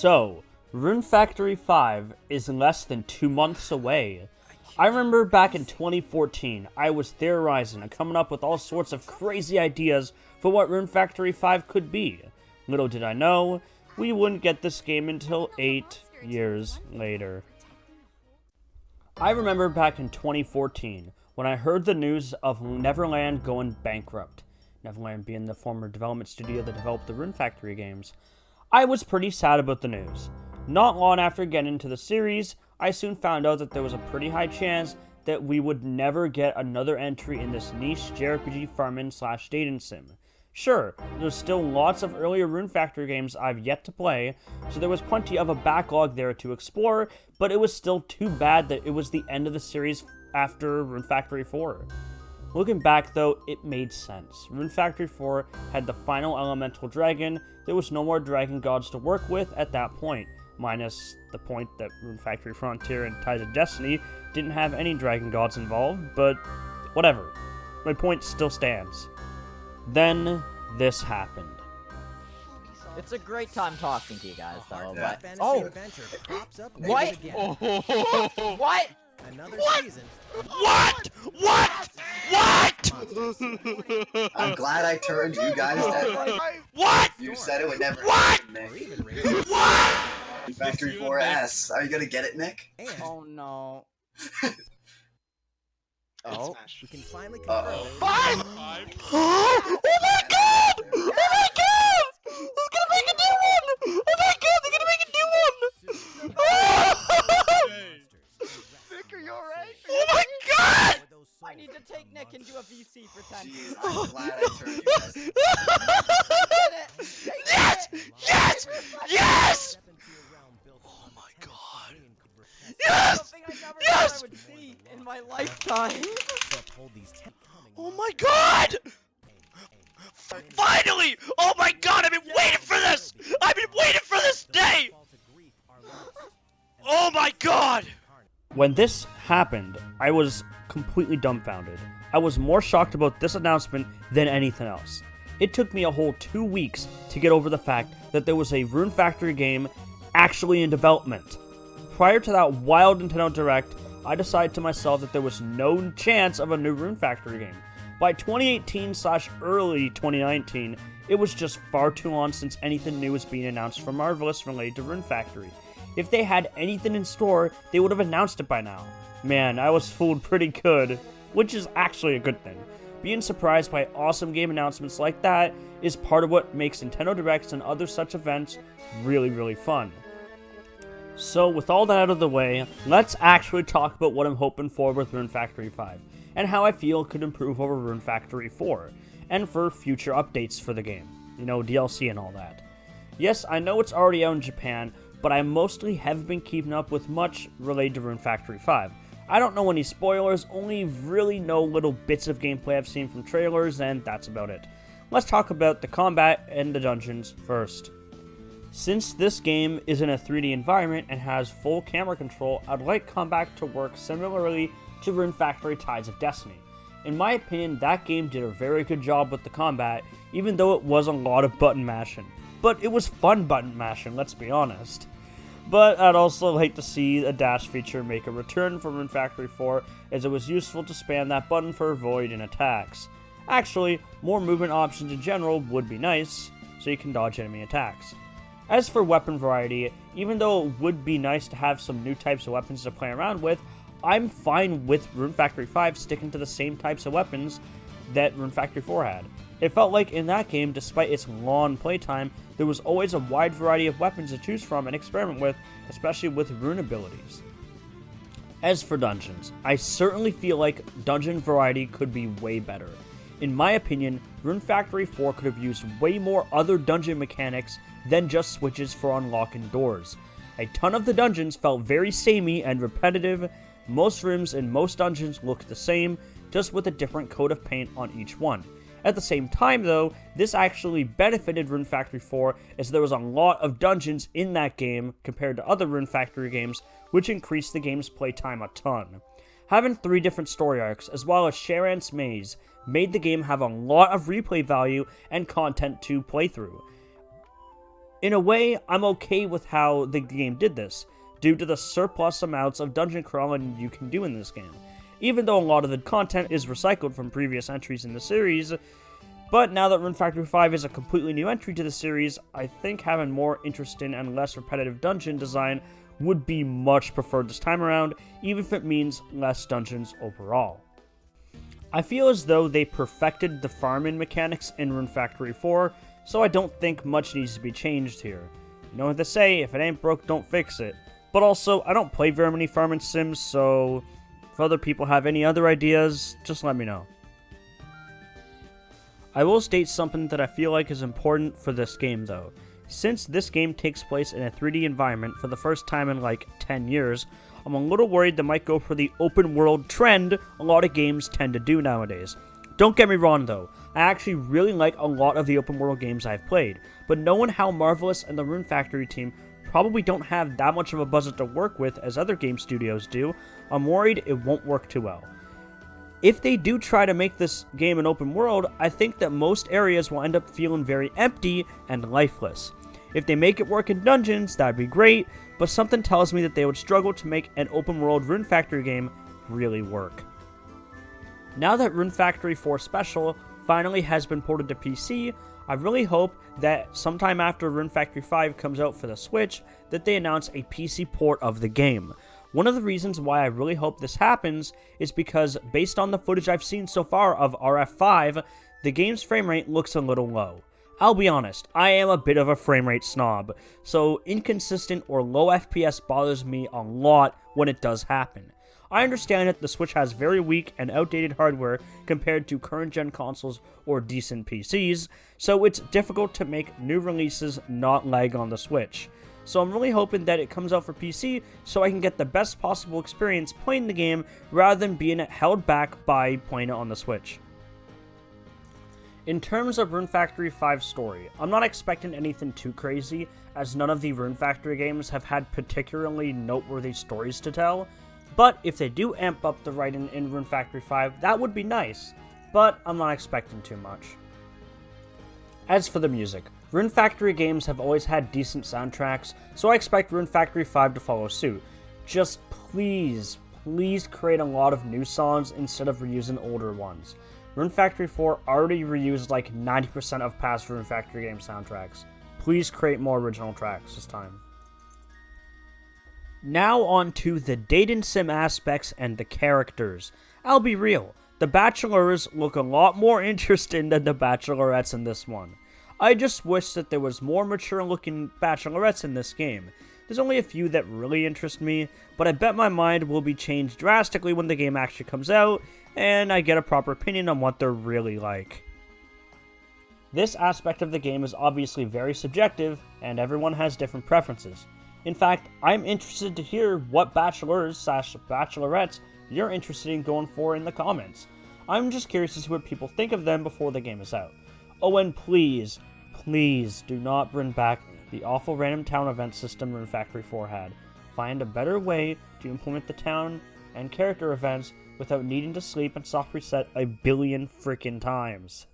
So, Rune Factory 5 is less than 2 months away. I remember back in 2014, I was theorizing and coming up with all sorts of crazy ideas for what Rune Factory 5 could be. Little did I know, we wouldn't get this game until 8 years later. I remember back in 2014, when I heard the news of Neverland going bankrupt, Neverland being the former development studio that developed the Rune Factory games. I was pretty sad about the news. Not long after getting into the series, I soon found out that there was a pretty high chance that we would never get another entry in this niche JRPG farming / dating sim. Sure, there's still lots of earlier Rune Factory games I've yet to play, so there was plenty of a backlog there to explore, but it was still too bad that it was the end of the series after Rune Factory 4. Looking back though, it made sense. Rune Factory 4 had the final elemental dragon. There was no more dragon gods to work with at that point, minus the point that Rune Factory Frontier and Ties of Destiny didn't have any dragon gods involved, but whatever. My point still stands. Then this happened. It's a great time talking to you guys, though. Yeah. But what? What? Another What? season. What? What? What? I'm glad I turned you guys down. What? You said it would never What? happen, Or Nick. even really. What? Factory 4S. Are you gonna get it, Nick? And Oh no. oh, Smash. we can finally Uh-oh. confirm. Five? Oh my god! Oh my god! Who's gonna make a new one? Oh my god, they're gonna make a new one! Vic, are you alright? Oh my god! I need to take Nick and do a VC for 10 Jeez, minutes. I'm glad I turned you guys down. Yes! Yes! Yes! Oh my god. Yes! Something I never Yes! thought I would see in my lifetime. Oh my god! Finally! Oh my god, I've been waiting for this! I've been waiting for this day! Oh my god! When this happened, I was completely dumbfounded. I was more shocked about this announcement than anything else. It took me a whole 2 weeks to get over the fact that there was a Rune Factory game actually in development. Prior to that wild Nintendo Direct, I decided to myself that there was no chance of a new Rune Factory game. By 2018/early 2019, it was just far too long since anything new was being announced from Marvelous related to Rune Factory. If they had anything in store, they would have announced it by now. Man, I was fooled pretty good, which is actually a good thing. Being surprised by awesome game announcements like that is part of what makes Nintendo Directs and other such events really, really fun. So with all that out of the way, let's actually talk about what I'm hoping for with Rune Factory 5, and how I feel it could improve over Rune Factory 4, and for future updates for the game. You know, DLC and all that. Yes, I know it's already out in Japan, but I mostly have been keeping up with much related to Rune Factory 5. I don't know any spoilers, only really know little bits of gameplay I've seen from trailers, and that's about it. Let's talk about the combat and the dungeons first. Since this game is in a 3D environment and has full camera control, I'd like combat to work similarly to Rune Factory Tides of Destiny. In my opinion, that game did a very good job with the combat, even though it was a lot of button mashing. But it was fun button mashing, let's be honest. But I'd also like to see a dash feature make a return from Rune Factory 4, as it was useful to spam that button for avoiding attacks. Actually, more movement options in general would be nice, so you can dodge enemy attacks. As for weapon variety, even though it would be nice to have some new types of weapons to play around with, I'm fine with Rune Factory 5 sticking to the same types of weapons that Rune Factory 4 had. It felt like in that game, despite its long playtime, there was always a wide variety of weapons to choose from and experiment with, especially with rune abilities. As for dungeons, I certainly feel like dungeon variety could be way better. In my opinion, Rune Factory 4 could have used way more other dungeon mechanics than just switches for unlocking doors. A ton of the dungeons felt very samey and repetitive. Most rooms in most dungeons looked the same, just with a different coat of paint on each one. At the same time though, this actually benefited Rune Factory 4 as there was a lot of dungeons in that game compared to other Rune Factory games, which increased the game's playtime a ton. Having 3 different story arcs, as well as Charan's Maze, made the game have a lot of replay value and content to play through. In a way, I'm okay with how the game did this, due to the surplus amounts of dungeon crawling you can do in this game, even though a lot of the content is recycled from previous entries in the series. But now that Rune Factory 5 is a completely new entry to the series, I think having more interesting and less repetitive dungeon design would be much preferred this time around, even if it means less dungeons overall. I feel as though they perfected the farming mechanics in Rune Factory 4, so I don't think much needs to be changed here. You know what they say, if it ain't broke, don't fix it. But also, I don't play very many farming sims, so if other people have any other ideas, just let me know. I will state something that I feel like is important for this game though. Since this game takes place in a 3D environment for the first time in like 10 years, I'm a little worried they might go for the open world trend a lot of games tend to do nowadays. Don't get me wrong though, I actually really like a lot of the open world games I've played, but knowing how Marvelous and the Rune Factory team probably don't have that much of a budget to work with as other game studios do, I'm worried it won't work too well. If they do try to make this game an open world, I think that most areas will end up feeling very empty and lifeless. If they make it work in dungeons, that'd be great, but something tells me that they would struggle to make an open world Rune Factory game really work. Now that Rune Factory 4 Special finally has been ported to PC, I really hope that sometime after Rune Factory 5 comes out for the Switch, that they announce a PC port of the game. One of the reasons why I really hope this happens is because, based on the footage I've seen so far of RF5, the game's frame rate looks a little low. I'll be honest, I am a bit of a frame rate snob, so inconsistent or low FPS bothers me a lot when it does happen. I understand that the Switch has very weak and outdated hardware compared to current-gen consoles or decent PCs, so it's difficult to make new releases not lag on the Switch. So I'm really hoping that it comes out for PC so I can get the best possible experience playing the game rather than being held back by playing it on the Switch. In terms of Rune Factory 5's story, I'm not expecting anything too crazy, as none of the Rune Factory games have had particularly noteworthy stories to tell, but if they do amp up the writing in Rune Factory 5, that would be nice, but I'm not expecting too much. As for the music, Rune Factory games have always had decent soundtracks, so I expect Rune Factory 5 to follow suit. Just please create a lot of new songs instead of reusing older ones. Rune Factory 4 already reused like 90% of past Rune Factory game soundtracks. Please create more original tracks this time. Now on to the dating sim aspects and the characters. I'll be real, the bachelors look a lot more interesting than the bachelorettes in this one. I just wish that there was more mature looking bachelorettes in this game. There's only a few that really interest me, but I bet my mind will be changed drastically when the game actually comes out, and I get a proper opinion on what they're really like. This aspect of the game is obviously very subjective, and everyone has different preferences. In fact, I'm interested to hear what bachelors/bachelorettes you're interested in going for in the comments. I'm just curious to see what people think of them before the game is out. Oh, and please do not bring back the awful random town event system Rune Factory 4 had. Find a better way to implement the town and character events without needing to sleep and soft reset a billion freaking times.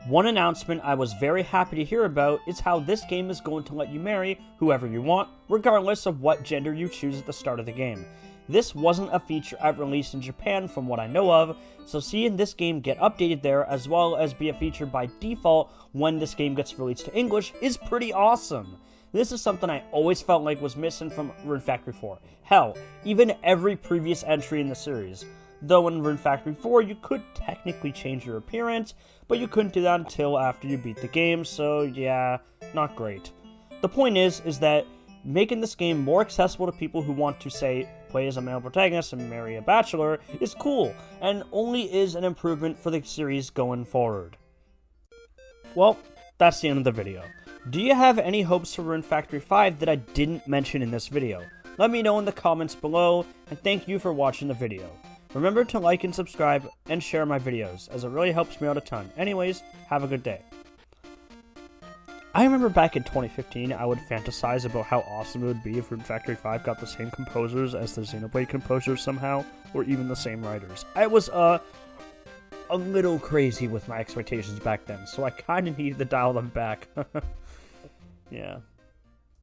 One announcement I was very happy to hear about is how this game is going to let you marry whoever you want, regardless of what gender you choose at the start of the game. This wasn't a feature at release in Japan from what I know of, so seeing this game get updated there as well as be a feature by default when this game gets released to English is pretty awesome. This is something I always felt like was missing from Rune Factory 4. Hell, even every previous entry in the series. Though in Rune Factory 4 you could technically change your appearance, but you couldn't do that until after you beat the game, so yeah, not great. The point is that making this game more accessible to people who want to, say, play as a male protagonist and marry a bachelor is cool, and only is an improvement for the series going forward. Well, that's the end of the video. Do you have any hopes for Rune Factory 5 that I didn't mention in this video? Let me know in the comments below, and thank you for watching the video. Remember to like and subscribe and share my videos, as it really helps me out a ton. Anyways, have a good day. I remember back in 2015, I would fantasize about how awesome it would be if Rune Factory 5 got the same composers as the Xenoblade composers somehow, or even the same writers. I was, a little crazy with my expectations back then, so I kinda needed to dial them back. Yeah.